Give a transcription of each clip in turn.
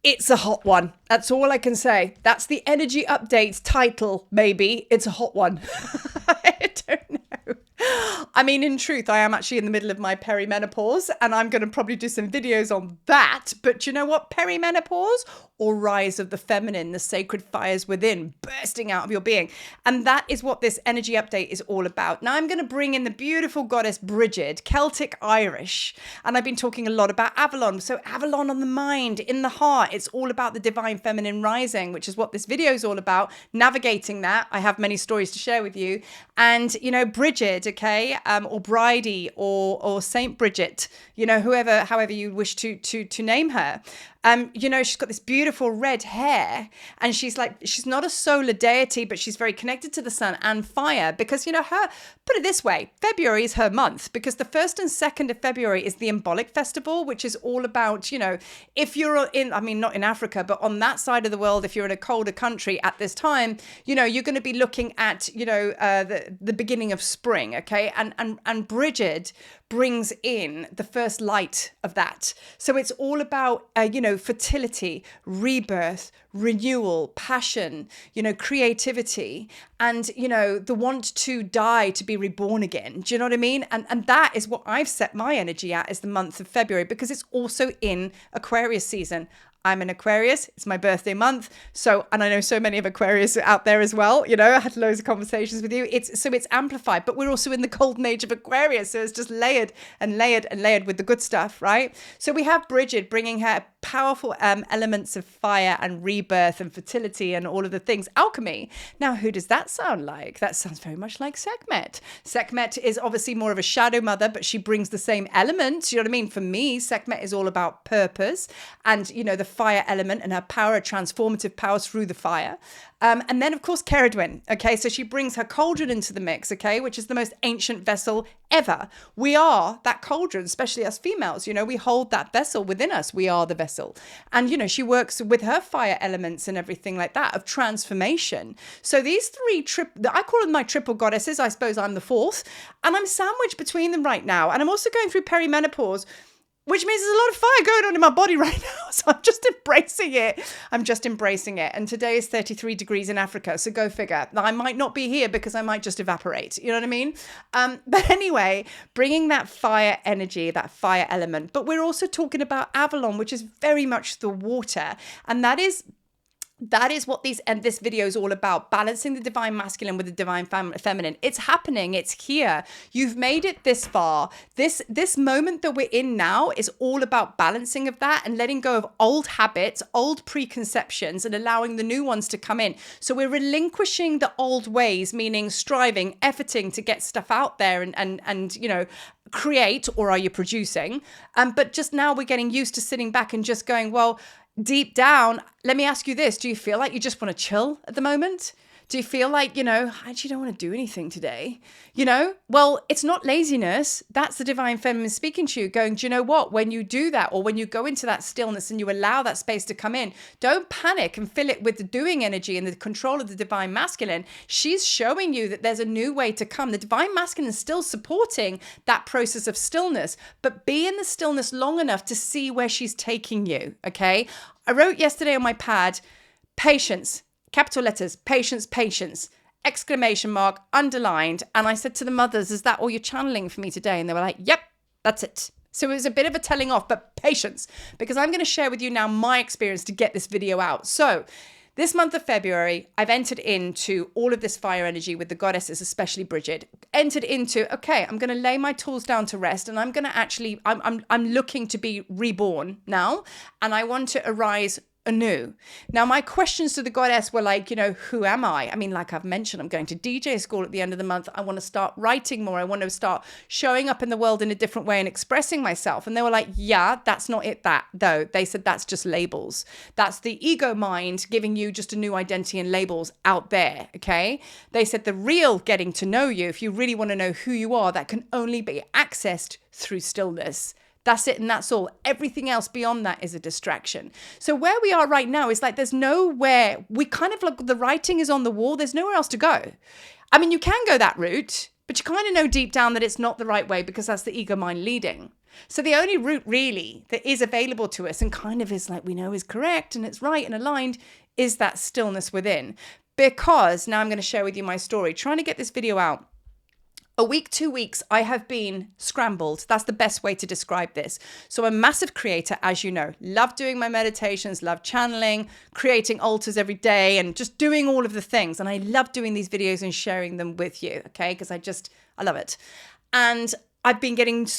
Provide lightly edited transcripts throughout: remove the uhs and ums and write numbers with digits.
It's a hot one. That's all I can say. That's the energy update title, maybe. It's a hot one. I don't know. I mean, in truth, I am actually in the middle of my perimenopause, and I'm going to probably do some videos on that. But you know what? Perimenopause or rise of the feminine, the sacred fires within bursting out of your being. And that is what this energy update is all about. Now, I'm going to bring in the beautiful goddess Brigid, Celtic Irish. And I've been talking a lot about Avalon. So Avalon on the mind, in the heart. It's all about the divine feminine rising, which is what this video is all about. Navigating that. I have many stories to share with you. And, you know, Brigid, okay, or Bridie or Saint Bridget, you know, however you wish to name her. You know, she's got this beautiful red hair, and she's not a solar deity, but she's very connected to the sun and fire because, you know, put it this way, February is her month because the 1st and 2nd of February is the Imbolc festival, which is all about, you know, if you're not in Africa, but on that side of the world, if you're in a colder country at this time, you know, you're going to be looking at, you know, the beginning of spring. Okay. And Brigid brings in the first light of that. So it's all about, you know, fertility, rebirth, renewal, passion, you know, creativity, and, you know, the want to die to be reborn again. Do you know what I mean? And that is what I've set my energy at, is the month of February, because it's also in Aquarius season. I'm an Aquarius. It's my birthday month. So, and I know so many of Aquarius out there as well. You know, I had loads of conversations with you. It's amplified, but we're also in the golden age of Aquarius. So it's just layered and layered and layered with the good stuff, right? So we have Brigid bringing her powerful elements of fire and rebirth and fertility and all of the things. Alchemy. Now, who does that sound like? That sounds very much like Sekhmet. Sekhmet is obviously more of a shadow mother, but she brings the same element. You know what I mean? For me, Sekhmet is all about purpose and, you know, the fire element and her power, transformative power through the fire. And then, of course, Ceridwen. Okay, so she brings her cauldron into the mix, okay, which is the most ancient vessel ever. We are that cauldron, especially us females. You know, we hold that vessel within us. We are the vessel. And, you know, she works with her fire elements and everything like that of transformation. So these three, I call them my triple goddesses. I suppose I'm the fourth. And I'm sandwiched between them right now. And I'm also going through perimenopause, which means there's a lot of fire going on in my body right now. So I'm just embracing it. And today is 33 degrees in Africa. So go figure. Now, I might not be here because I might just evaporate. You know what I mean? But anyway, bringing that fire energy, that fire element. But we're also talking about Avalon, which is very much the water. And that is what this video is all about, balancing the divine masculine with the divine feminine. It's happening. It's here. You've made it this far. This moment that we're in now is all about balancing of that and letting go of old habits, old preconceptions, and allowing the new ones to come in. So we're relinquishing the old ways, meaning striving, efforting to get stuff out there and you know, create, or are you producing? But just now we're getting used to sitting back and just going, well, deep down, let me ask you this. Do you feel like you just want to chill at the moment? Do you feel like, you know, I actually don't want to do anything today? You know, well, it's not laziness. That's the divine feminine speaking to you, going, do you know what? When you do that, or when you go into that stillness and you allow that space to come in, don't panic and fill it with the doing energy and the control of the divine masculine. She's showing you that there's a new way to come. The divine masculine is still supporting that process of stillness, but be in the stillness long enough to see where she's taking you, okay? I wrote yesterday on my pad, patience. Capital letters, patience, exclamation mark, underlined. And I said to the mothers, is that all you're channeling for me today? And they were like, yep, that's it. So it was a bit of a telling off, but patience, because I'm going to share with you now my experience to get this video out. So this month of February, I've entered into all of this fire energy with the goddesses, especially Brigid. Entered into, okay, I'm going to lay my tools down to rest, and I'm going to actually, I'm looking to be reborn now, and I want to arise anew. Now, my questions to the goddess were like, you know, who am I? I mean, like I've mentioned, I'm going to DJ school at the end of the month. I want to start writing more. I want to start showing up in the world in a different way and expressing myself. And they were like, yeah, that's not it, that though. They said, that's just labels. That's the ego mind giving you just a new identity and labels out there. Okay. They said the real getting to know you, if you really want to know who you are, that can only be accessed through stillness. That's it, and that's all. Everything else beyond that is a distraction. So where we are right now is like there's nowhere, we kind of like the writing is on the wall. There's nowhere else to go. I mean, you can go that route, but you kind of know deep down that it's not the right way because that's the ego mind leading. So the only route really that is available to us and kind of is like we know is correct and it's right and aligned is that stillness within. Because now I'm going to share with you my story, trying to get this video out. A week, 2 weeks, I have been scrambled. That's the best way to describe this. So I'm a massive creator, as you know. Love doing my meditations, love channeling, creating altars every day, and just doing all of the things. And I love doing these videos and sharing them with you, okay? Because I love it. And I've been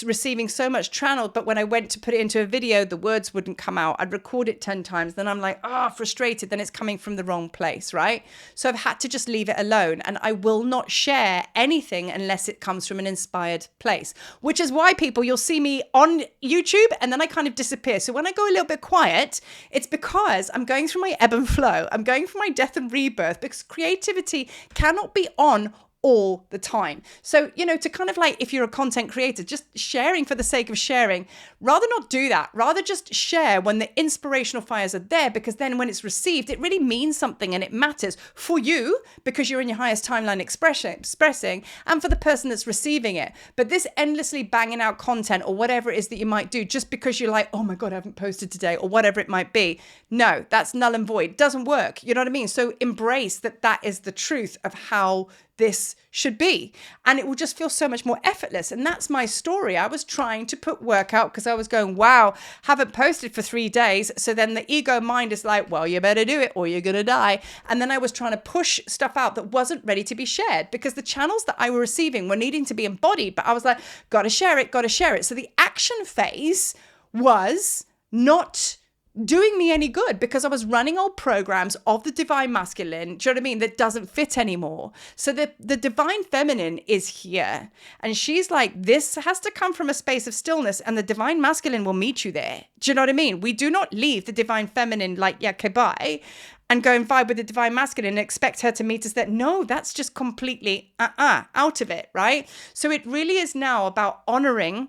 receiving so much channeled, but when I went to put it into a video, the words wouldn't come out. I'd record it 10 times. Then I'm like, frustrated. Then it's coming from the wrong place, right? So I've had to just leave it alone. And I will not share anything unless it comes from an inspired place, which is why you'll see me on YouTube and then I kind of disappear. So when I go a little bit quiet, it's because I'm going through my ebb and flow. I'm going through my death and rebirth because creativity cannot be on all the time. So, to kind of like, if you're a content creator, just sharing for the sake of sharing, rather not do that. Rather just share when the inspirational fires are there, because then when it's received, it really means something and it matters for you because you're in your highest timeline expressing, and for the person that's receiving it. But this endlessly banging out content or whatever it is that you might do just because you're like, oh my God, I haven't posted today or whatever it might be. No, that's null and void. It doesn't work. You know what I mean? So embrace that is the truth of how this should be, and it will just feel so much more effortless. And that's my story. I was trying to put work out because I was going, wow, haven't posted for 3 days. So then the ego mind is like, well, you better do it or you're gonna die. And then I was trying to push stuff out that wasn't ready to be shared because the channels that I were receiving were needing to be embodied, but I was like, gotta share it. So the action phase was not doing me any good because I was running old programs of the divine masculine, do you know what I mean, that doesn't fit anymore. So the divine feminine is here, and she's like, this has to come from a space of stillness, and the divine masculine will meet you there. Do you know what I mean? We do not leave the divine feminine like, yeah, okay, bye, and go and vibe with the divine masculine and expect her to meet us there. No, that's just completely out of it, right? So it really is now about honoring,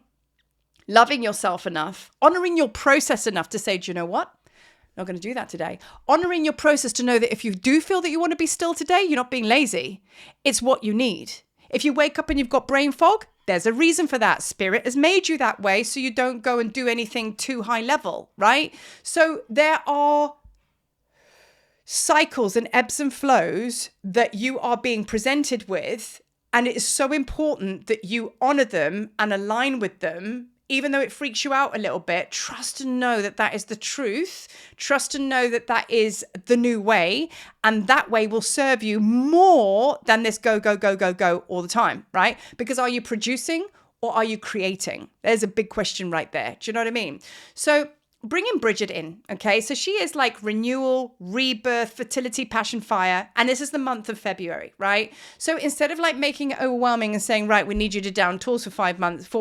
loving yourself enough, honoring your process enough to say, do you know what? Not going to do that today. Honoring your process to know that if you do feel that you want to be still today, you're not being lazy. It's what you need. If you wake up and you've got brain fog, there's a reason for that. Spirit has made you that way so you don't go and do anything too high level, right? So there are cycles and ebbs and flows that you are being presented with, and it is so important that you honor them and align with them. Even though it freaks you out a little bit, trust and know that that is the truth. Trust and know that that is the new way. And that way will serve you more than this go all the time, right? Because are you producing or are you creating? There's a big question right there. Do you know what I mean? So bringing Brigid in, okay? So she is like renewal, rebirth, fertility, passion, fire. And this is the month of February, right? So instead of like making it overwhelming and saying, right, we need you to down tools for 4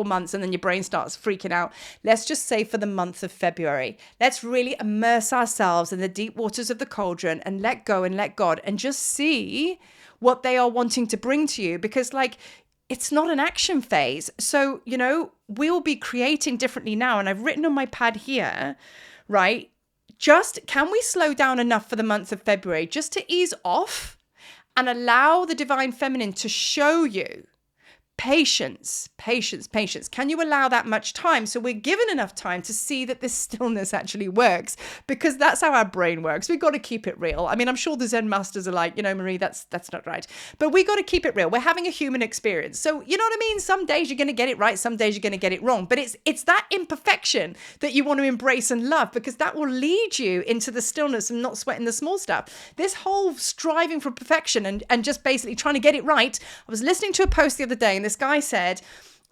months, and then your brain starts freaking out. Let's just say for the month of February, let's really immerse ourselves in the deep waters of the cauldron and let go and let God and just see what they are wanting to bring to you. Because like, it's not an action phase. So, we'll be creating differently now. And I've written on my pad here, right? Just, can we slow down enough for the month of February just to ease off and allow the divine feminine to show you patience. Can you allow that much time? So we're given enough time to see that this stillness actually works, because that's how our brain works. We've got to keep it real. I mean, I'm sure the Zen masters are like, Marie, that's not right. But we got to keep it real. We're having a human experience. So you know what I mean? Some days you're going to get it right. Some days you're going to get it wrong. But it's that imperfection that you want to embrace and love, because that will lead you into the stillness and not sweating the small stuff. This whole striving for perfection and just basically trying to get it right. I was listening to a post the other day, and this guy said,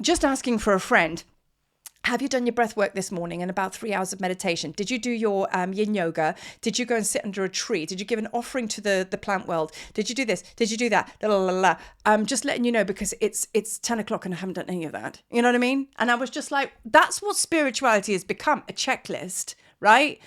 just asking for a friend, have you done your breath work this morning and about 3 hours of meditation? Did you do your yin yoga? Did you go and sit under a tree? Did you give an offering to the plant world? Did you do this? Did you do that? I'm just letting you know because it's 10 o'clock and I haven't done any of that. You know what I mean? And I was just like, that's what spirituality has become, a checklist, right?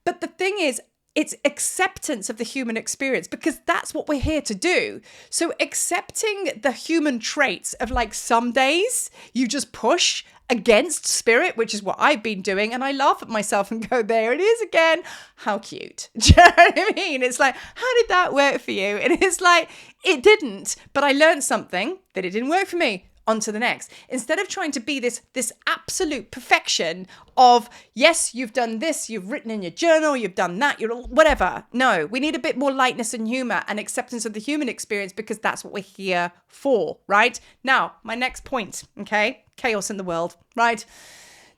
But the thing is, it's acceptance of the human experience, because that's what we're here to do. So accepting the human traits of like, some days you just push against spirit, which is what I've been doing. And I laugh at myself and go, there it is again. How cute. Do you know what I mean? It's like, how did that work for you? And it's like, it didn't, but I learned something that it didn't work for me. on to the next. Instead of trying to be this absolute perfection of, yes, you've done this, you've written in your journal, you've done that, you're whatever. No, we need a bit more lightness and humor and acceptance of the human experience, because that's what we're here for, right? Now, my next point, okay? Chaos in the world, right?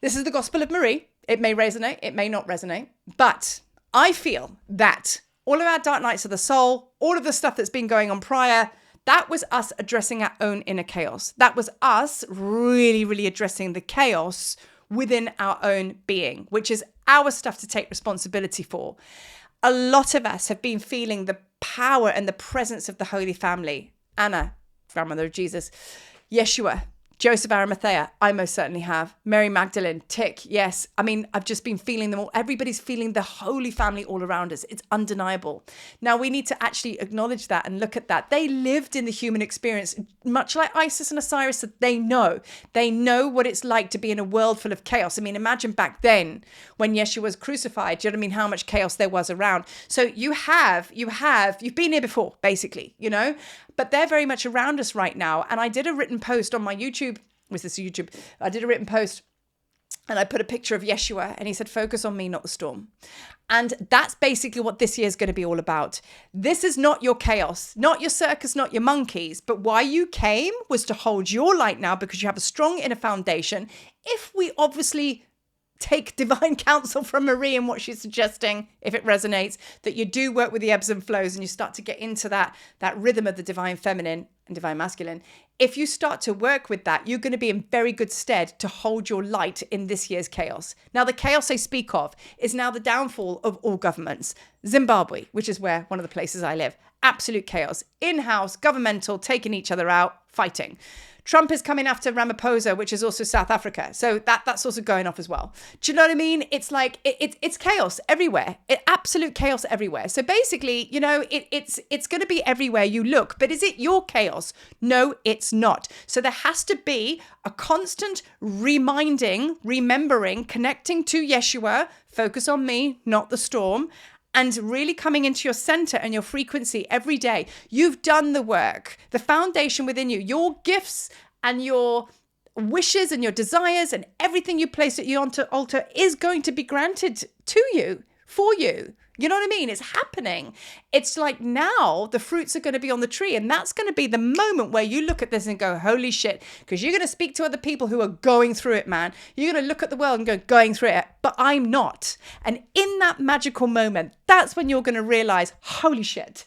This is the Gospel of Marie. It may resonate, it may not resonate, but I feel that all of our dark nights of the soul, all of the stuff that's been going on prior, that was us addressing our own inner chaos. That was us really, really addressing the chaos within our own being, which is our stuff to take responsibility for. A lot of us have been feeling the power and the presence of the Holy Family. Anna, grandmother of Jesus, Yeshua, Joseph Arimathea, I most certainly have. Mary Magdalene, Tick, yes. I mean, I've just been feeling them all. Everybody's feeling the Holy Family all around us. It's undeniable. Now, we need to actually acknowledge that and look at that. They lived in the human experience, much like Isis and Osiris, that they know. They know what it's like to be in a world full of chaos. I mean, imagine back then when Yeshua was crucified. Do you know what I mean? How much chaos there was around. So you've been here before, basically, you know? But they're very much around us right now. And I did a written post on my YouTube. I did a written post and I put a picture of Yeshua and he said, focus on me, not the storm. And that's basically what this year is going to be all about. This is not your chaos, not your circus, not your monkeys. But why you came was to hold your light now, because you have a strong inner foundation. If we obviously take divine counsel from Marie and what she's suggesting, if it resonates, that you do work with the ebbs and flows and you start to get into that rhythm of the divine feminine and divine masculine. If you start to work with that, you're going to be in very good stead to hold your light in this year's chaos. Now, the chaos I speak of is now the downfall of all governments. Zimbabwe, which is where one of the places I live, absolute chaos, in-house, governmental, taking each other out, fighting. Trump is coming after Ramaphosa, which is also South Africa. So that's also going off as well. Do you know what I mean? It's like, it's chaos everywhere. Absolute chaos everywhere. So basically, you know, it's going to be everywhere you look. But is it your chaos? No, it's not. So there has to be a constant remembering, connecting to Yeshua, focus on me, not the storm, and really coming into your center and your frequency every day. You've done the work, the foundation within you, your gifts and your wishes and your desires and everything you place at your altar is going to be granted to you, for you. You know what I mean? It's happening. It's like now the fruits are going to be on the tree, and that's going to be the moment where you look at this and go, holy shit, because you're going to speak to other people who are going through it, man. You're going to look at the world and go, going through it, but I'm not. And in that magical moment, that's when you're going to realize, holy shit,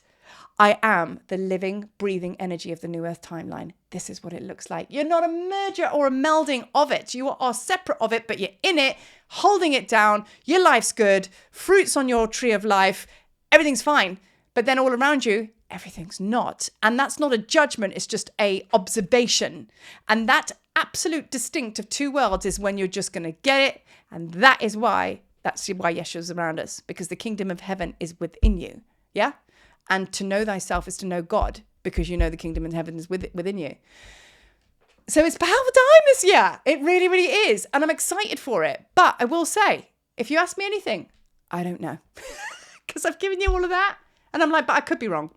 I am the living, breathing energy of the New Earth timeline. This is what it looks like. You're not a merger or a melding of it. You are separate of it, but you're in it, holding it down. Your life's good. Fruits on your tree of life. Everything's fine. But then all around you, everything's not. And that's not a judgment. It's just a observation. And that absolute distinct of two worlds is when you're just going to get it. And that's why Yeshua's around us, because the kingdom of heaven is within you. Yeah? And to know thyself is to know God, because you know the kingdom of heaven is within you. So it's powerful time this year. It really, really is. And I'm excited for it. But I will say, if you ask me anything, I don't know. Because I've given you all of that. And I'm like, but I could be wrong.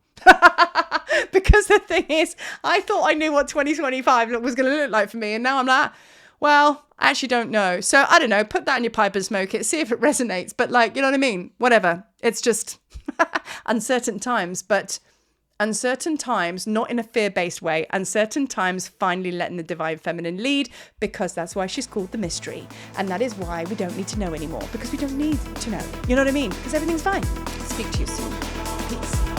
Because the thing is, I thought I knew what 2025 was going to look like for me. And now I'm like, well, I actually don't know. So I don't know. Put that in your pipe and smoke it. See if it resonates. But like, you know what I mean? Whatever. It's just uncertain times. But uncertain times, not in a fear-based way. Uncertain times, finally letting the divine feminine lead, because that's why she's called the mystery. And that is why we don't need to know anymore, because we don't need to know. You know what I mean? Because everything's fine. Speak to you soon. Peace.